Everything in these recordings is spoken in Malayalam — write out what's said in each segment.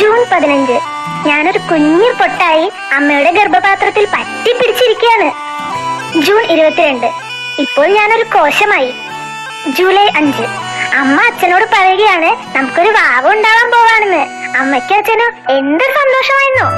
ജൂൺ 15. ഞാനൊരു കുഞ്ഞു പൊട്ടായി അമ്മയുടെ ഗർഭപാത്രത്തിൽ പറ്റി പിടിച്ചിരിക്കുകയാണ്. ജൂൺ 22. ഇപ്പോൾ ഞാനൊരു കോശമായി. ജൂലൈ 5. അമ്മ അച്ഛനോട് പറയുകയാണ് നമുക്കൊരു വാവ് ഉണ്ടാവാൻ പോവാണെന്ന്. അമ്മയ്ക്കും അച്ഛനും എന്ത് സന്തോഷമായിരുന്നു.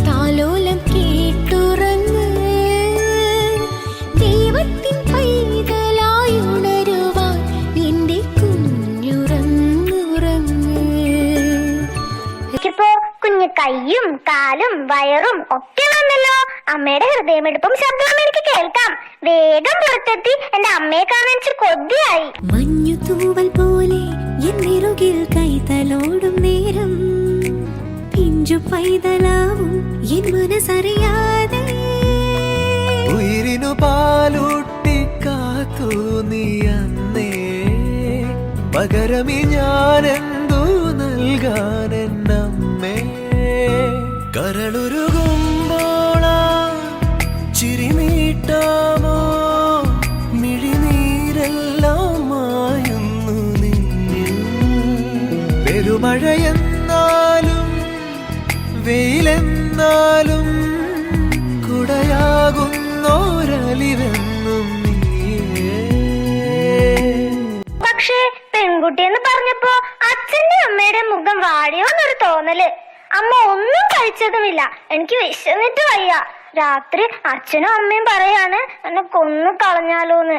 താലോലം കേട്ടുറങ്ങ് ദൈവത്തിൻ പൈതലായുണരുവാൻ എന്റെ കുഞ്ഞുറങ്ങുറങ്ങ്. എനിക്കിപ്പോ കുഞ്ഞു കൈയും കാലും വയറും ഒക്കെ വന്നല്ലോ. അമ്മയുടെ ഹൃദയമെടുപ്പും ശബ്ദവും എനിക്ക് കേൾക്കാം. വേഗം പുറത്തെത്തി എന്റെ അമ്മയെ കാണാൻ കൊതിയായി. മഞ്ഞു തൂവൽ പോലെ എന്നിറുകിൽ കൈതലോടും നേരം പിഞ്ചു പൈതലാവും എൻ മനസ്സറിയാതെ ഉയിരിനു പാലൂട്ടി കാത്തു നീ അന്നേ. പകരമി ഞാനെന്തു നൽകാൻ എന്നമ്മേ. കരളുരുകുമ്പോളാ ചിരി നീട്ടാമോ മിഴിനീരെല്ലാം മായുന്നു നിന്നിൽ. പെരുമഴയെന്നാലും വെയിലെന്നാലും കുടയാകുന്നോരലിവെന്നും നീയേ. പക്ഷേ പെൺകുട്ടിയെന്ന് പറഞ്ഞപ്പോ അച്ഛന്റെ അമ്മയുടെ മുഖം വാടിയോന്നൊരു തോന്നല്. അമ്മ ഒന്നും കഴിച്ചതുമില്ല. എനിക്ക് വിശന്നിട്ട് വയ്യ. രാത്രി അച്ഛനും അമ്മയും പറയാണ് എന്നെ കൊന്നു കളഞ്ഞാലോന്ന്.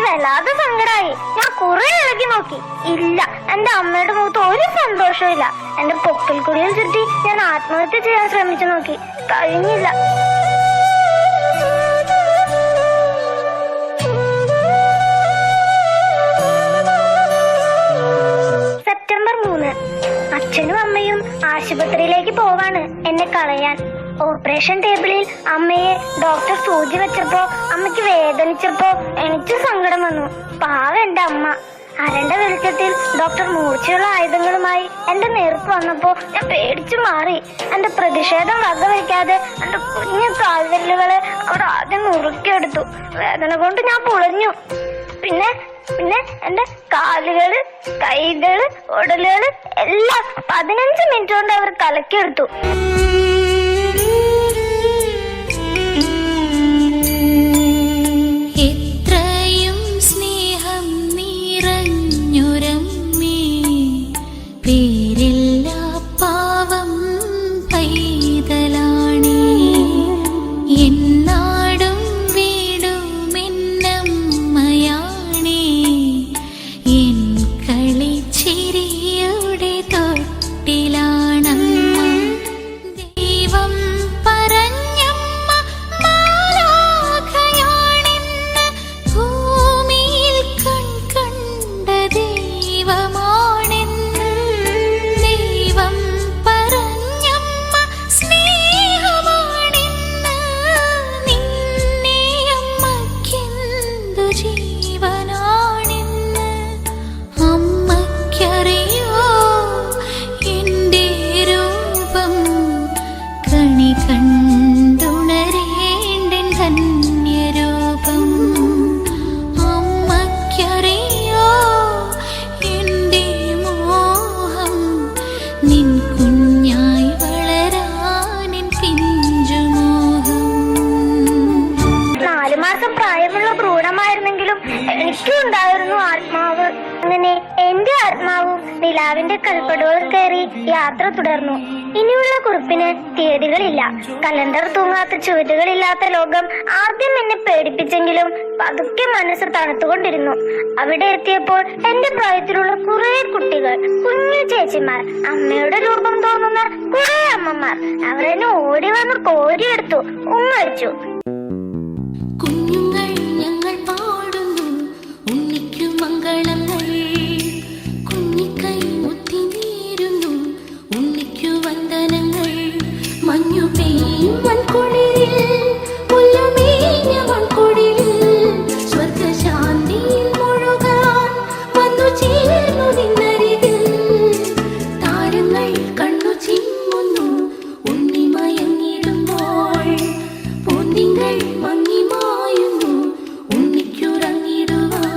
വല്ലാതെ സങ്കടായി. ഞാൻ കുറെ ഇളകി നോക്കി. ഇല്ല, എന്റെ അമ്മയുടെ മുഖത്ത് ഒരു സന്തോഷവും ഇല്ല. എന്റെ പൊക്കിൽ കുടിയിൽ ചുറ്റി ഞാൻ ആത്മഹത്യ ചെയ്യാൻ ശ്രമിച്ചു നോക്കി. കഴിഞ്ഞില്ല. സെപ്റ്റംബർ 3. അച്ഛനും അമ്മയും ആശുപത്രിയിലേക്ക് പോവാണ് എന്നെ കളയാൻ. ഓപ്പറേഷൻ ടേബിളിൽ അമ്മയെ ഡോക്ടർ സൂചി വെച്ചപ്പോ അമ്മയ്ക്ക് വേദനിച്ചപ്പോ എനിക്ക് സങ്കടം വന്നു. പാവ എന്റെ അമ്മ. അരണ്ട വെളിച്ചത്തിൽ ഡോക്ടർ മൂർച്ചയുള്ള ആയുധങ്ങളുമായി എന്റെ നേർക്ക് വന്നപ്പോ ഞാൻ പേടിച്ചു മാറി. എന്റെ പ്രതിഷേധം വകവയ്ക്കാതെ എന്റെ കുഞ്ഞു കാൽവിരലുകളെ അവർ ആദ്യം മുറുക്കിയെടുത്തു. വേദന കൊണ്ട് ഞാൻ പുളഞ്ഞു. പിന്നെ എന്റെ കാലുകള്, കൈകള്, ഉടലുകള് എല്ലാം 15 മിനിറ്റ് കൊണ്ട് അവർ കലക്കിയെടുത്തു. ദൈവം എനിക്കും ഉണ്ടായിരുന്നു ആത്മാവ്. അങ്ങനെ എന്റെ ആത്മാവും നിലാവിന്റെ കൽപ്പടവുകൾ കയറി യാത്ര തുടർന്നു. ഇനിയുള്ള കുറിപ്പിന് തീയതികളില്ല. കലണ്ടർ തൂങ്ങാത്ത ചുവരുകളില്ലാത്ത ലോകം ആദ്യം എന്നെ പേടിപ്പിച്ചെങ്കിലും പതുക്കെ മനസ്സ് തണുത്തുകൊണ്ടിരുന്നു. അവിടെ എത്തിയപ്പോൾ എന്റെ പ്രായത്തിലുള്ള കുറെ കുട്ടികൾ, കുഞ്ഞു ചേച്ചിമാർ, അമ്മയുടെ രൂപം തോന്നുന്ന കുറെ അമ്മമാർ, അവർ എന്നെ ഓടി വന്ന് കോരിയെടുത്തു, ഉമ്മടിച്ചു. കുഞ്ഞുങ്ങൾ ഞങ്ങൾ പാടുന്നു ഉണ്ണിക്കു മംഗളങ്ങൾ, കുഞ്ഞിക്കൈ മുത്തി നേരുന്നു ഉണ്ണിക്കു വന്ദനങ്ങൾ. മഞ്ഞു പെയ്യും മൺകുളിരിൽ, പുല്ലുമേഞ്ഞ മൺകുടിലിൽ, സ്വർഗശാന്തിയിൽ മുഴുകാൻ വന്നു ചേർന്നു നിന്നരികിൽ. താരങ്ങൾ കണ്ണു ചിമ്മുന്നു ഉണ്ണി മയങ്ങിടുമ്പോൾ, പൂന്തിങ്കൾ മങ്ങി മായുന്നു ഉണ്ണിക്കുറങ്ങിടുവാൻ.